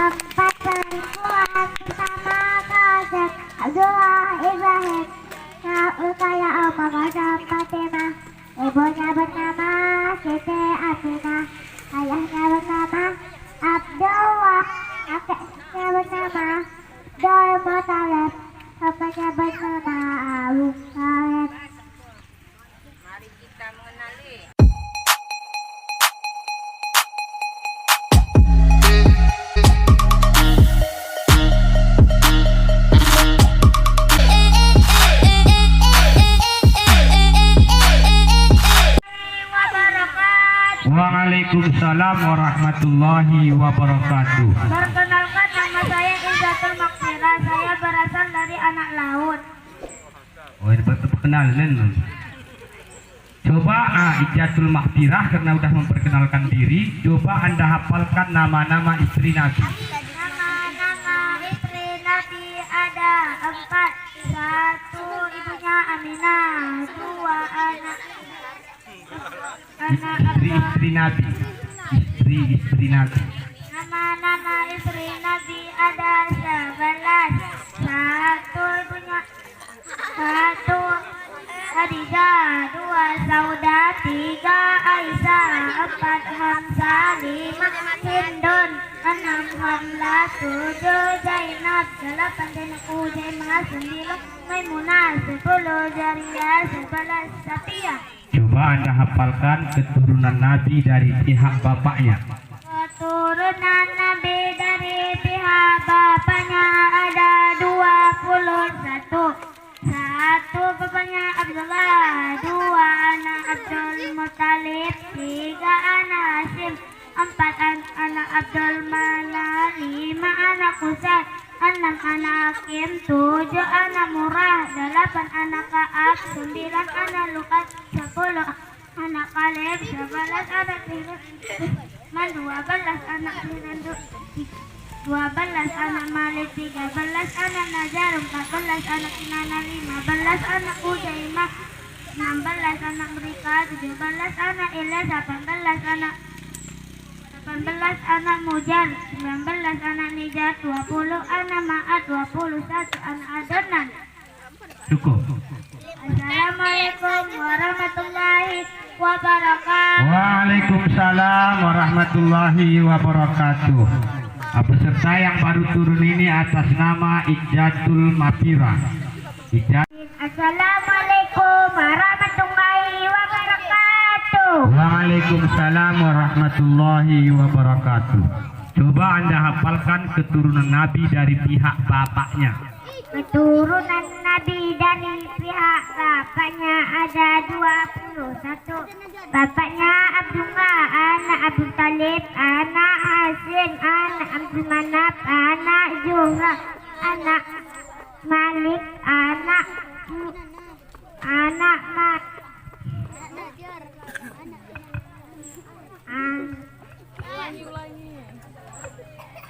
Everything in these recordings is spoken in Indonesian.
Empat selingkuhan bersama Kasem Abdullah Ibrahim. Naul kaya Omar dan Fatimah. Ibunya bernama Siti Aminah. Ayahnya bernama Abdullah. Kakeknya bernama Dol Muthalib. Bapaknya bernama Abu Talib. Mari kita mengenali. Waalaikumsalam warahmatullahi wabarakatuh. Perkenalkan, nama saya Izzatul Maghfirah. Saya berasal dari anak laut. Oh, ini perkenalan. Coba Izzatul Maghfirah karena udah memperkenalkan diri, coba Anda hafalkan nama-nama istri Nabi. Nama-nama istri Nabi ada 4. 1 ibunya Aminah. 2 anak Istri Nabi. Istri Nabi. Nama-nama istri Nabi ada 11. 1 ibunya 1 Khadijah. 2 Saudah. 3 Aisyah. 4 Hamzah. 5 Hindun. 6 Hamlah. 7 Zainab. 8 Zainab Ujaimah. 9 Maimunah. 10 Jariyah. 11 Safiyyah. Coba Anda hafalkan keturunan Nabi dari pihak bapaknya. Keturunan Nabi dari pihak bapaknya ada 21. 1 bapaknya Abdullah. 2 anak Abdul Muthalib. 3 anak Hashim. 4 anak Abdul Manaf. 5 anak Husain. 6 anak Hakim. 7 anak Murrah. 8 anak Ka'ab. 9 anak Luqad. 10 anak Kaleb. 11 anak Firuz. 12 anak Firanduk. 12 anak Malik. 13 anak Najar. 14 anak Kinana. 15 anak Ujaimah. 16 anak Mereka. 17 anak Ilyas. 18 anak Mujar. 19 anak Nijar. 20 anak Ma'ad. 21 anak Adnan. Cukup. Assalamualaikum warahmatullahi wabarakatuh. Waalaikumsalam warahmatullahi wabarakatuh. Peserta yang baru turun ini atas nama Izzatul Maghfirah. Assalamualaikum warahmatullahi wabarakatuh. Waalaikumsalam warahmatullahi wabarakatuh. Coba Anda hafalkan keturunan Nabi dari pihak bapaknya. Keturunan Nabi dari pihak bapaknya ada 21. Bapaknya Abdullah, anak Abu Talib, anak Hashim, anak Abdul Manaf, anak Zuhra, anak Malik, anak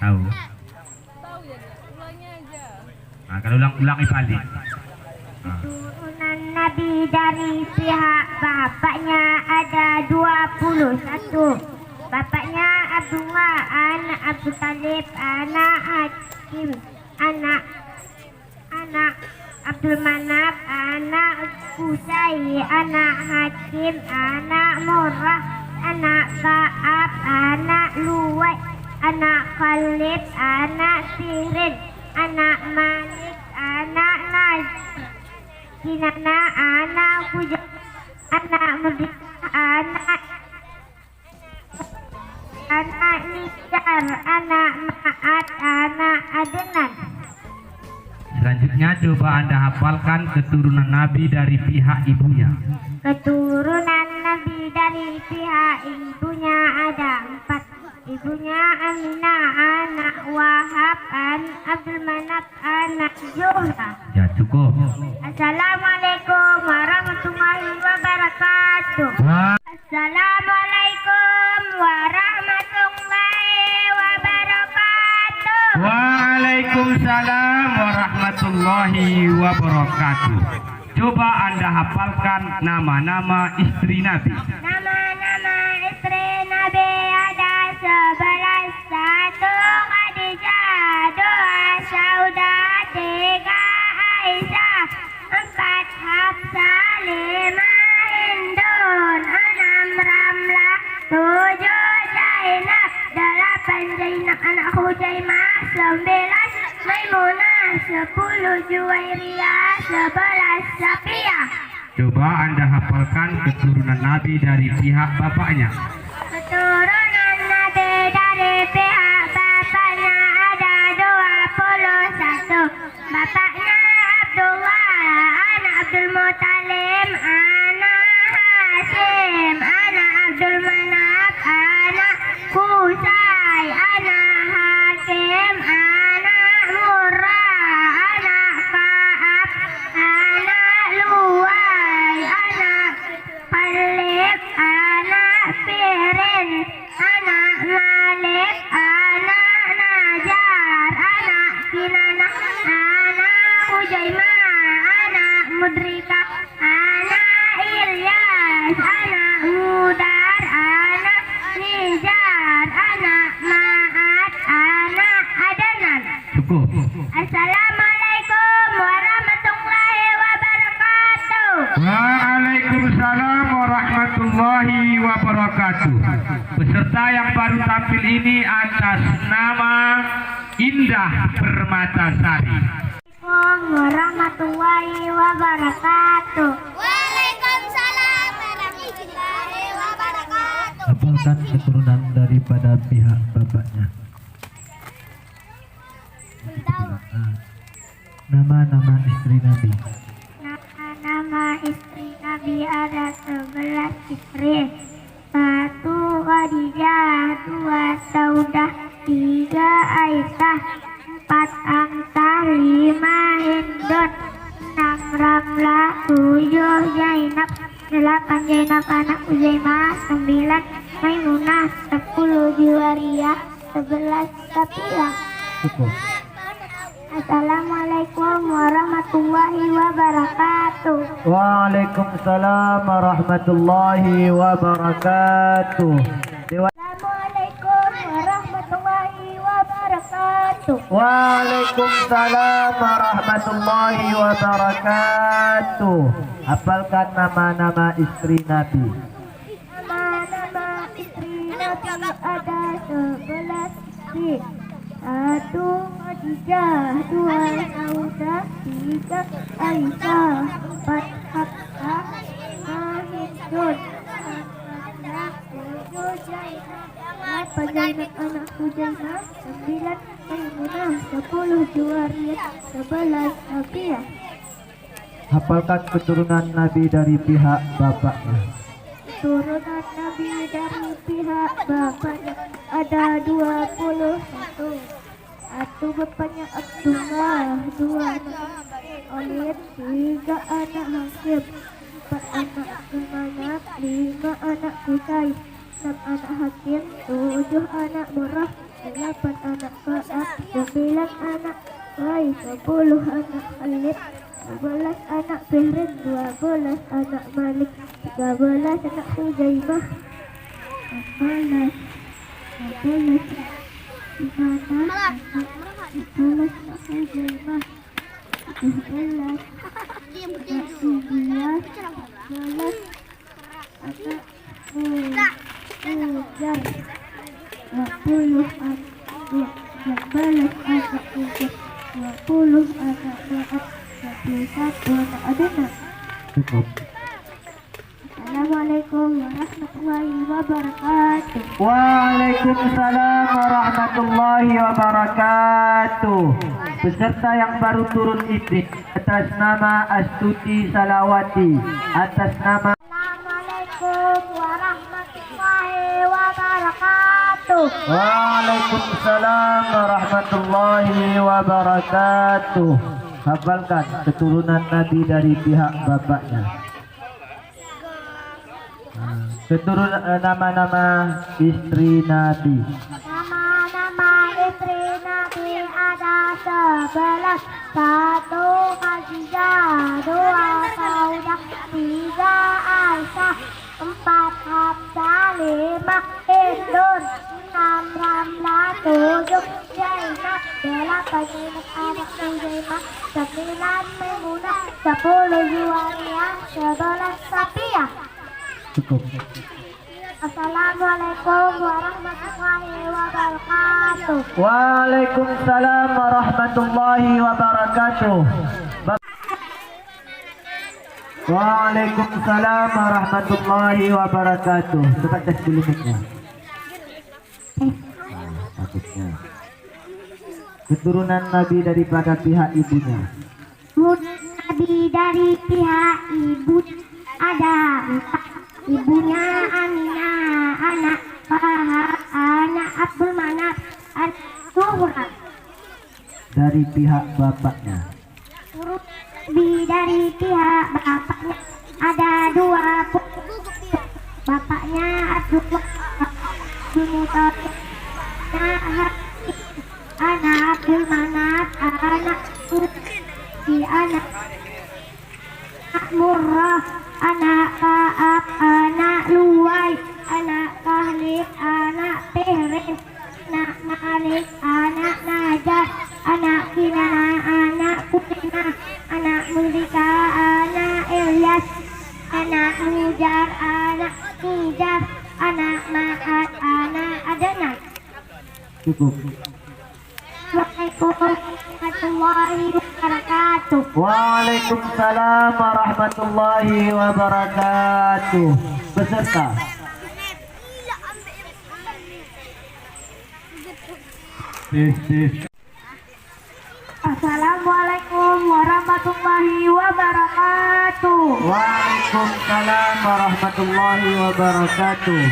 Tahu? Nah, kalau ulang balik. Keturunan Nabi dari pihak bapaknya ada 21. Bapaknya Abdullah, anak Abu Talib, anak Hakim, anak Abdul Manaf, anak Qusay, anak Hakim, anak Murrah, anak Ka'ab, anak Luwai, anak Khalid, anak Sirin, anak Malik, anak Najr, Kinana, anak Hujan, anak Mudrik, anak Nijar, anak Ma'ad, anak Adnan. Selanjutnya coba Anda hafalkan keturunan Nabi dari pihak ibunya. Keturunan Nabi dari pihak ibunya ada 4. Ibunya Aminah, anak Wahab, anak Abdul Manaf, anak Zuhra. Ya, cukup. Assalamualaikum warahmatullahi wabarakatuh. Assalamualaikum warahmatullahi wabarakatuh. Waalaikumsalam warahmatullahi wabarakatuh. Coba Anda hafalkan nama-nama istri Nabi. Nama-nama istri Nabi ada 11. 1 Khadijah. anak Hujaimah, 11 Maimunah, 10 Juwairiyah, 11 Safiyah. Coba Anda hafalkan keturunan Nabi dari pihak bapaknya. Keturunan Nabi dari pihak bapaknya ada 21. Bapaknya Abdullah, anak Abdul Muttalib, anak Hasim, anak Abdul Manaf, anak Qusay, anak Hakim, anak Murrah, anak Ka'ab, anak Luwai, anak Qalib, anak Firin, anak Malik, anak Najar, anak Kinanah, anak Hujaimah, anak Mudrika, anak Ilyas, anak Mudar, anak Nijar, anak Ma'at, anak Adnan. Cukup. Assalamualaikum warahmatullahi wabarakatuh. Waalaikumsalam warahmatullahi wabarakatuh. Peserta yang baru tampil ini atas nama Indah Permatasari. Assalamualaikum warahmatullahi wabarakatuh. Waalaikumsalam warahmatullahi wabarakatuh. Hafalkan keturunan daripada pihak bapaknya. Nama-nama istri Nabi. Nama istri Nabi ada 11 istri. 1 Khadijah, 2 Saudah, 3 Aisyah, 4 Amsah, 5 Hindun, 6 Ramlah, 7 Zainab, 8 Zainab anak Huzaimah, 9 Maimunah, 10 Juwariyah, 11 Safiyah. Cukup. Assalamualaikum warahmatullahi wabarakatuh. Waalaikumsalam warahmatullahi wabarakatuh. Assalamualaikum warahmatullahi wabarakatuh. Waalaikumsalam warahmatullahi wabarakatuh. Hafalkan nama-nama istri Nabi. Nama-nama istri Nabi ada 11 istri. 1 Khadijah, 2 Saudah, 3 Aisyah, 4 Hafsah, 5 Hindun, 6 7 Zainab, 8 Zainab anak Hujaimah, 9 Maimunah, 10 Juwariyah, 11 Safiyah. Hafalkan keturunan Nabi dari pihak bapaknya. Turunan Nabi dari pihak bapaknya ada 21. 1 bapaknya Abdullah, 2 anak Khalid, 3 anak Hakim, 4 anak Abdul Manaf, 5 anak Qusay, 6 anak Hakim, 7 anak Murrah, 8 anak Ka'ab, 9 anak Rai, 10 anak Khalid, 11 anak Fihrin, 12 anak Malik, 13 anak Hujaimah, 14 di mana 11 anak Hujaimah, 17 11 anak Hujar, 20 anak 11 anak Hujar, 20 anak Ma'at, 21 anak Adnan. Cukup. Assalamualaikum warahmatullahi wabarakatuh. Waalaikumsalam warahmatullahi wabarakatuh. Peserta yang baru turun ini atas nama Astuti Salawati, atas nama Assalamualaikum warahmatullahi wabarakatuh. Waalaikumsalam warahmatullahi wabarakatuh. Hafalkan keturunan Nabi dari pihak bapaknya. Keturunan nama-nama istri Nabi. Nama-nama istri Nabi ada 11. 1 Khadijah, 2 Saudah, 3 Aisyah, 4 Hafsah, 5 Hindun, 6 Ramlah, 7 Zainab, 8 Zainab anak Huzaimah, 9 Maimunah, 10 Juwariyah, 11 Safiyah. Cukup. Assalamualaikum warahmatullahi wabarakatuh. Waalaikumsalam warahmatullahi wabarakatuh. Waalaikumsalam warahmatullahi wabarakatuh. Coba tes dulu mic-nya. Takutnya. Keturunan Nabi daripada pihak ibunya. Nabi dari pihak ibu ada empat. Ibunya Aminah, anak Wahab, anak Abdul Manaf, anak Zuhra. Dari pihak bapaknya. Nabi dari pihak bapaknya ada dua. Bapaknya Abdul Muthalib, anak Abdul Manaf, anak Quraish, anak Murrah, anak Ka'ab, anak Luwai, anak Khalid, anak Perez, anak Malik, anak Najar, anak Kinana, anak Kutina, anak Mulika, anak Ilyas, anak Mujar, anak Nijar, anak Ma'ad, anak Adnan. Cukup. Assalamualaikum warahmatullahi wabarakatuh. Waalaikumsalam warahmatullahi wabarakatuh. Beserta. Assalamualaikum warahmatullahi wabarakatuh. Waalaikumsalam warahmatullahi wabarakatuh.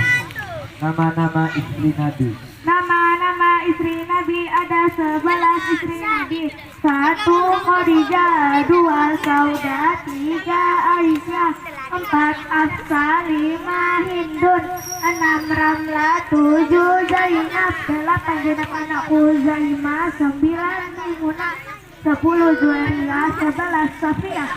Nama-nama istri Nabi. Nama-nama istri Nabi ada 11 istri Nabi. 1 Khadijah, 2 Saudah, 3 Aisyah, 4 Hafsah, 5 Hindun, 6 Ramlah, 7 Zainab, 8 Zainab anak Uzaimah, 9 Maimunah, 10 Juwairiyah, 11 Safiyah.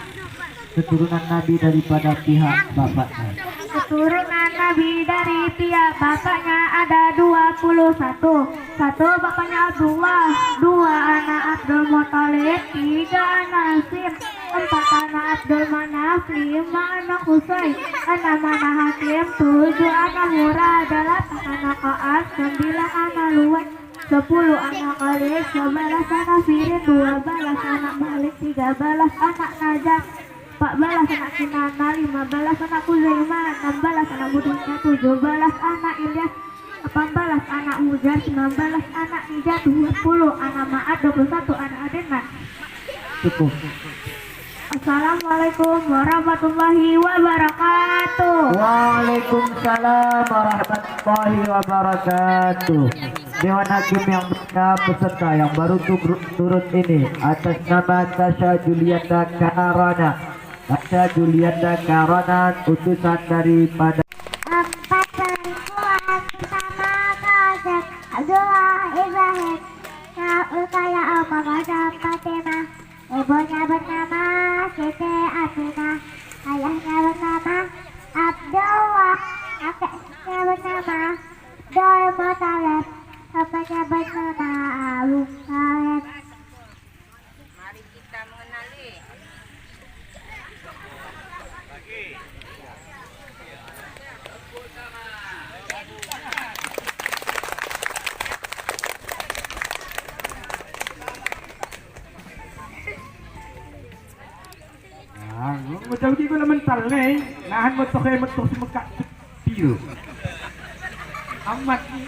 Keturunan Nabi daripada pihak bapaknya. Keturunan Nabi dari pihak bapaknya ada 21. 1 bapaknya Abdullah, 2 anak Abdul Muthalib, 3 anak Hasim, 4 anak Abdul Manaf, 5 anak Husain, 6 anak Hakim, 7 anak Murrah, 8 anak Ka'ab, 9 anak Luwai, 10 anak Khalid, 11 anak Firin, 12 anak Malik, 13 anak Najar, 14 anak Kinana, 15 anak Uzaimah, 16 anak Budina, 17 anak Ilyas, 18 anak Mujar, 19 anak Nijar, 20 anak Ma'ad, 21 anak Adnan. Cukup. Assalamualaikum warahmatullahi wabarakatuh. Waalaikumsalam warahmatullahi wabarakatuh. Dewan Hakim yang benar peserta yang baru turut ini atas nama Tasya Julianda Karana. Tasya Julianda Karana, utusan daripada 4 selingkuhan bersama Kazek Abdullah Ibrahim, Kaya Omar Fatimah. Ibunya bernama Siti Aminah, ayahnya bernama Abdullah, kakeknya bernama Abdul Muthalib, bapaknya bernama Abu Talib. Mari kita mengenali. Macam ni guna mental ni, nahan motor kayak motor semua kat piu. Amat ni.